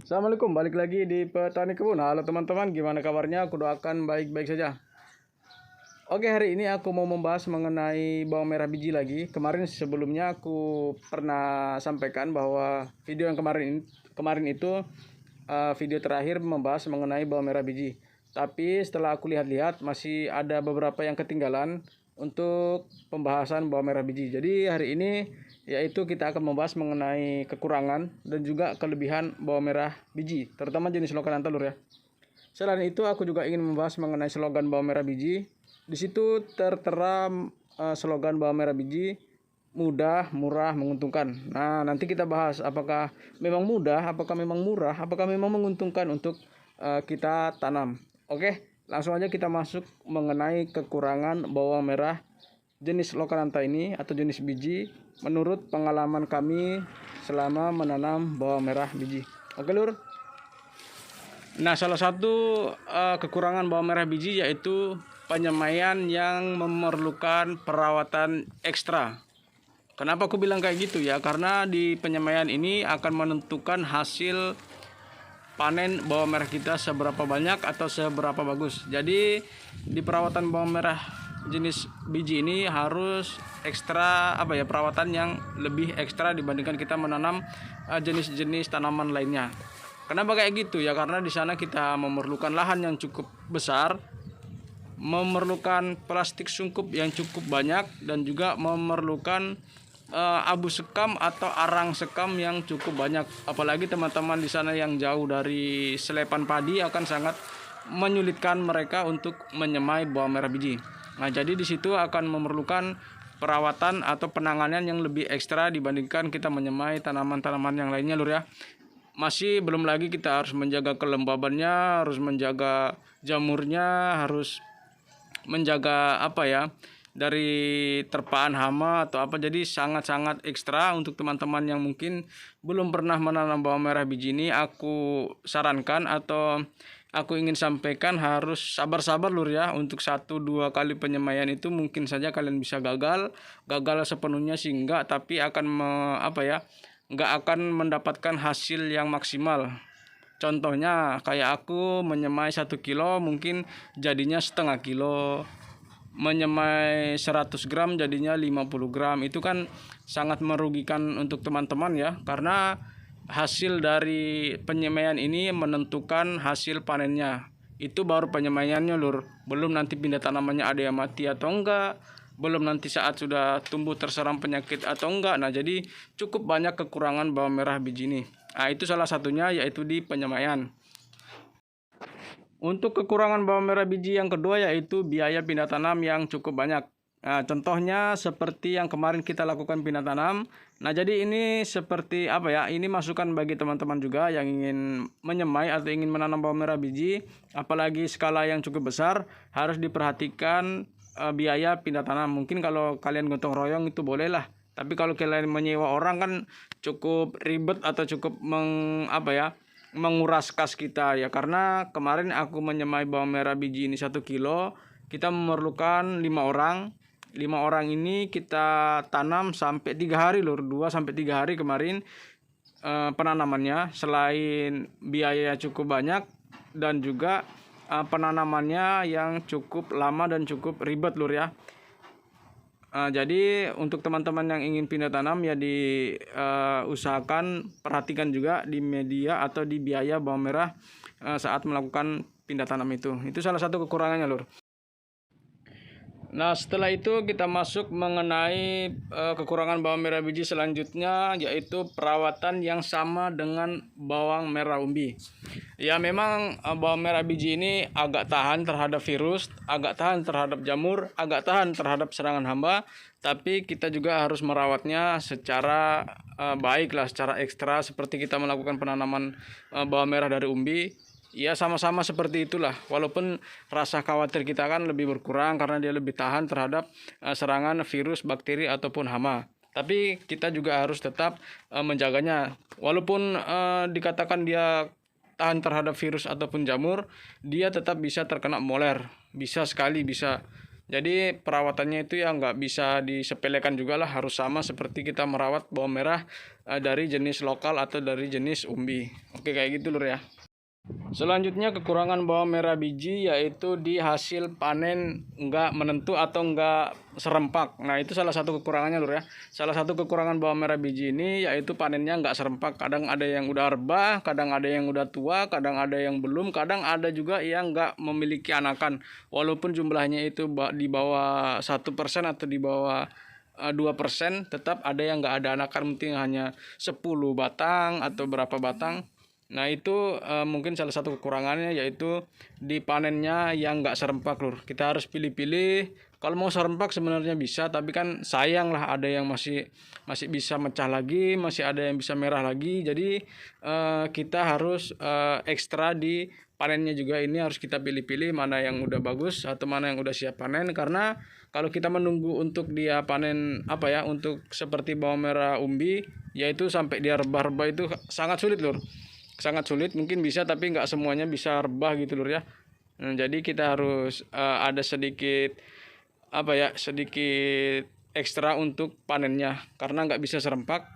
Assalamualaikum, balik lagi di Petani Kebun. Halo teman-teman, gimana kabarnya? Aku doakan baik-baik saja. Oke, hari ini aku mau membahas mengenai bawang merah biji lagi. Kemarin sebelumnya aku pernah sampaikan bahwa video yang kemarin itu video terakhir membahas mengenai bawang merah biji. Tapi setelah aku lihat-lihat masih ada beberapa yang ketinggalan untuk pembahasan bawang merah biji. Jadi hari ini yaitu kita akan membahas mengenai kekurangan dan juga kelebihan bawang merah biji, terutama jenis lokan telur ya. Selain itu aku juga ingin membahas mengenai slogan bawang merah biji. Di situ tertera slogan bawang merah biji mudah, murah, menguntungkan. Nah, nanti kita bahas apakah memang mudah, apakah memang murah, apakah memang menguntungkan untuk kita tanam. Oke, langsung aja kita masuk mengenai kekurangan bawang merah jenis lokananta ini atau jenis biji menurut pengalaman kami selama menanam bawang merah biji. Oke lur. Nah, salah satu kekurangan bawang merah biji yaitu penyemaian yang memerlukan perawatan ekstra. Kenapa aku bilang kayak gitu ya? Karena di penyemaian ini akan menentukan hasil panen bawang merah kita seberapa banyak atau seberapa bagus. Jadi di perawatan bawang merah jenis biji ini harus ekstra perawatan yang lebih ekstra dibandingkan kita menanam jenis-jenis tanaman lainnya. Kenapa kayak gitu ya? Karena di sana kita memerlukan lahan yang cukup besar, memerlukan plastik sungkup yang cukup banyak, dan juga memerlukan abu sekam atau arang sekam yang cukup banyak. Apalagi teman-teman di sana yang jauh dari selepan padi akan sangat menyulitkan mereka untuk menyemai bawang merah biji. Nah, jadi di situ akan memerlukan perawatan atau penanganan yang lebih ekstra dibandingkan kita menyemai tanaman-tanaman yang lainnya lur ya. Masih belum lagi kita harus menjaga kelembabannya, harus menjaga jamurnya, harus menjaga dari terpaan hama atau apa. Jadi sangat-sangat ekstra untuk teman-teman yang mungkin belum pernah menanam bawang merah biji ini. Aku sarankan atau aku ingin sampaikan harus sabar-sabar lur ya. Untuk 1-2 kali penyemaian itu mungkin saja kalian bisa gagal sepenuhnya sih enggak, tapi akan enggak akan mendapatkan hasil yang maksimal. Contohnya kayak aku menyemai 1 kilo mungkin jadinya setengah kilo, menyemai 100 gram jadinya 50 gram. Itu kan sangat merugikan untuk teman-teman ya, karena hasil dari penyemaian ini menentukan hasil panennya. Itu baru penyemaiannya lur, belum nanti pindah tanamannya ada yang mati atau enggak, belum nanti saat sudah tumbuh terserang penyakit atau enggak. Nah, jadi cukup banyak kekurangan bawang merah biji ini. Nah, itu salah satunya yaitu di penyemaian. Untuk kekurangan bawang merah biji yang kedua yaitu biaya pindah tanam yang cukup banyak. Nah, contohnya seperti yang kemarin kita lakukan pindah tanam. Nah, jadi ini seperti ini masukan bagi teman-teman juga yang ingin menyemai atau ingin menanam bawang merah biji, apalagi skala yang cukup besar, harus diperhatikan biaya pindah tanam. Mungkin kalau kalian gotong royong itu bolehlah, tapi kalau kalian menyewa orang kan cukup ribet atau cukup menguras kas kita ya. Karena kemarin aku menyemai bawang merah biji ini 1 kilo, kita memerlukan 5 orang. 5 orang ini kita tanam sampai 3 hari lur, 2-3 hari kemarin penanamannya. Selain biaya cukup banyak dan juga penanamannya yang cukup lama dan cukup ribet lur ya. Jadi untuk teman-teman yang ingin pindah tanam ya diusahakan perhatikan juga di media atau di biaya bawang merah saat melakukan pindah tanam itu. Itu salah satu kekurangannya lur. Nah, setelah itu kita masuk mengenai kekurangan bawang merah biji selanjutnya yaitu perawatan yang sama dengan bawang merah umbi. Ya, memang bawang merah biji ini agak tahan terhadap virus, agak tahan terhadap jamur, agak tahan terhadap serangan hama, tapi kita juga harus merawatnya secara baiklah, secara ekstra seperti kita melakukan penanaman bawang merah dari umbi. Ya, sama-sama seperti itulah, walaupun rasa khawatir kita kan lebih berkurang karena dia lebih tahan terhadap serangan virus, bakteri ataupun hama. Tapi kita juga harus tetap menjaganya. Walaupun dikatakan dia tahan terhadap virus ataupun jamur, dia tetap bisa terkena moler. Bisa sekali, bisa Jadi perawatannya itu ya nggak bisa disepelekan juga lah, harus sama seperti kita merawat bawang merah dari jenis lokal atau dari jenis umbi. Oke, kayak gitu lur ya. Selanjutnya kekurangan bawang merah biji yaitu di hasil panen nggak menentu atau nggak serempak. Nah itu salah satu kekurangannya lur ya. Salah satu kekurangan bawang merah biji ini yaitu panennya nggak serempak. Kadang ada yang udah rebah, kadang ada yang udah tua, kadang ada yang belum, kadang ada juga yang nggak memiliki anakan. Walaupun jumlahnya itu di bawah 1% atau di bawah 2%, tetap ada yang nggak ada anakan, mungkin hanya 10 batang atau berapa batang. Nah itu mungkin salah satu kekurangannya yaitu di panennya yang nggak serempak lur. Kita harus pilih-pilih. Kalau mau serempak sebenarnya bisa, tapi kan sayang lah, ada yang masih bisa mecah lagi, masih ada yang bisa merah lagi. Jadi kita harus ekstra di panennya juga, ini harus kita pilih-pilih mana yang udah bagus atau mana yang udah siap panen. Karena kalau kita menunggu untuk dia panen untuk seperti bawang merah umbi, yaitu sampai dia rebah-rebah itu sangat sulit lur. Sangat sulit, mungkin bisa tapi nggak semuanya bisa rebah gitu lur ya. Nah, jadi kita harus ada sedikit sedikit ekstra untuk panennya karena nggak bisa serempak.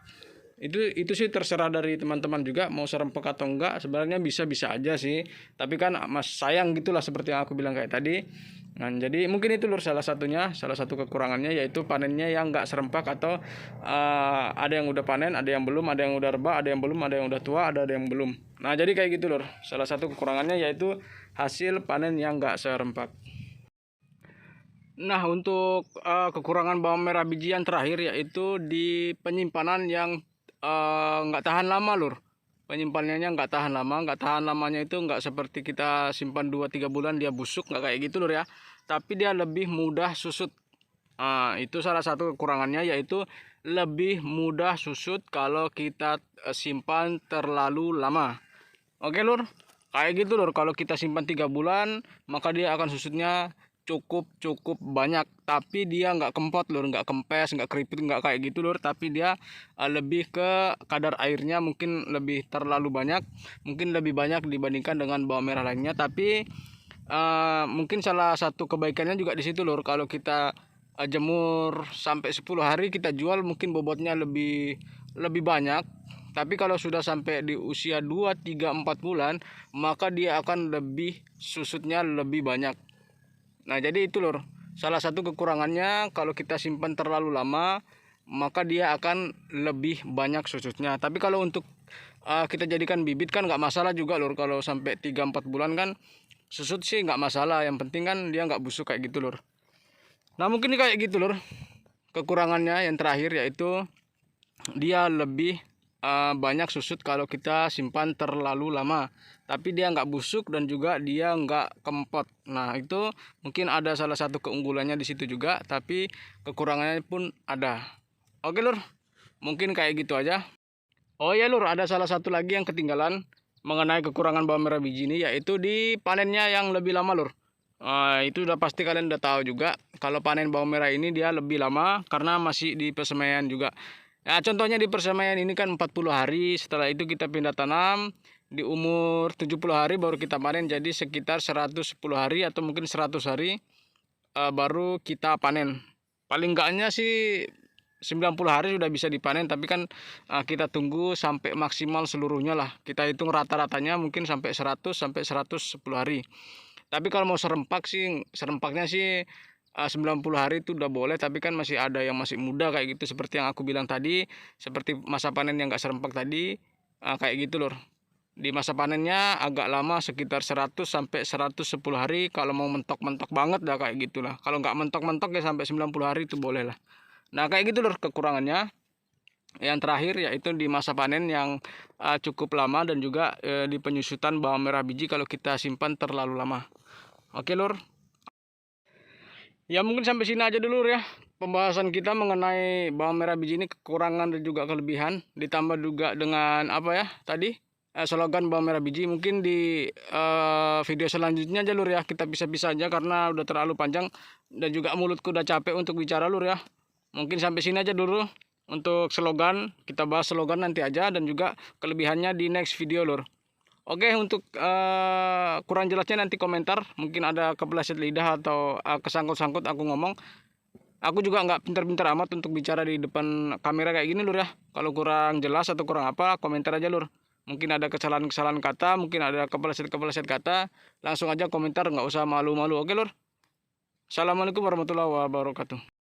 Itu sih terserah dari teman-teman juga mau serempak atau enggak, sebenarnya bisa aja sih, tapi kan sayang gitulah seperti yang aku bilang kayak tadi. Nah jadi mungkin itu lur salah satu kekurangannya yaitu panennya yang nggak serempak atau ada yang udah panen, ada yang belum, ada yang udah rebah, ada yang belum, ada yang udah tua, ada yang belum. Nah jadi kayak gitu lur, salah satu kekurangannya yaitu hasil panen yang nggak serempak. Nah untuk kekurangan bawang merah biji yang terakhir yaitu di penyimpanan yang nggak tahan lama lur. Penyimpanannya nggak tahan lama. Nggak tahan lamanya itu nggak seperti kita simpan 2-3 bulan dia busuk, nggak kayak gitu lur ya, tapi dia lebih mudah susut. Itu salah satu kekurangannya yaitu lebih mudah susut kalau kita simpan terlalu lama. Oke lur, kayak gitu lur. Kalau kita simpan 3 bulan maka dia akan susutnya cukup banyak, tapi dia nggak kempot lur, nggak kempes, nggak keriput, nggak kayak gitu lur, tapi dia lebih ke kadar airnya mungkin lebih terlalu banyak, mungkin lebih banyak dibandingkan dengan bawang merah lainnya. Tapi mungkin salah satu kebaikannya juga di situ lur, kalau kita jemur sampai 10 hari kita jual mungkin bobotnya lebih banyak. Tapi kalau sudah sampai di usia 2, 3, 4 bulan maka dia akan lebih susutnya lebih banyak. Nah jadi itu lur, salah satu kekurangannya kalau kita simpan terlalu lama maka dia akan lebih banyak susutnya. Tapi kalau untuk kita jadikan bibit kan nggak masalah juga lur, kalau sampai 3-4 bulan kan susut sih nggak masalah, yang penting kan dia nggak busuk kayak gitu lur. Nah mungkin kayak gitu lur kekurangannya. Yang terakhir yaitu dia lebih banyak susut kalau kita simpan terlalu lama, tapi dia nggak busuk dan juga dia nggak kempot. Nah itu mungkin ada salah satu keunggulannya di situ juga, tapi kekurangannya pun ada. Oke lur, mungkin kayak gitu aja. Oh ya lur, ada salah satu lagi yang ketinggalan mengenai kekurangan bawang merah biji ini, yaitu di panennya yang lebih lama lur. Itu udah pasti kalian udah tahu juga kalau panen bawang merah ini dia lebih lama karena masih di persemaian juga. Ya, contohnya di persemaian ini kan 40 hari, setelah itu kita pindah tanam, di umur 70 hari baru kita panen, jadi sekitar 110 hari atau mungkin 100 hari baru kita panen. Paling enggaknya sih 90 hari sudah bisa dipanen, tapi kan kita tunggu sampai maksimal seluruhnya lah. Kita hitung rata-ratanya mungkin sampai 100 sampai 110 hari. Tapi kalau mau serempaknya sih 90 hari itu udah boleh, tapi kan masih ada yang masih muda kayak gitu, seperti yang aku bilang tadi, seperti masa panen yang gak serempak tadi, kayak gitu lor. Di masa panennya agak lama, sekitar 100 sampai 110 hari. Kalau mau mentok-mentok banget dah kayak gitulah. Kalau nggak mentok-mentok ya sampai 90 hari itu boleh lah. Nah kayak gitu lor kekurangannya. Yang terakhir yaitu di masa panen yang cukup lama dan juga di penyusutan bawang merah biji kalau kita simpan terlalu lama. Oke lor. Ya mungkin sampai sini aja dulu ya pembahasan kita mengenai bawang merah biji ini, kekurangan dan juga kelebihan, ditambah juga dengan tadi slogan bawang merah biji. Mungkin di video selanjutnya aja lur ya, kita bisa-bisa aja karena udah terlalu panjang dan juga mulutku udah capek untuk bicara lur ya. Mungkin sampai sini aja dulu untuk slogan, kita bahas slogan nanti aja dan juga kelebihannya di next video lur. Oke, untuk kurang jelasnya nanti komentar. Mungkin ada kepleset lidah atau kesangkut-sangkut aku ngomong. Aku juga nggak pintar-pintar amat untuk bicara di depan kamera kayak gini lur ya. Kalau kurang jelas atau kurang apa, komentar aja lur. Mungkin ada kesalahan-kesalahan kata, mungkin ada kepleset-kepleset kata. Langsung aja komentar, nggak usah malu-malu. Oke lur. Assalamualaikum warahmatullahi wabarakatuh.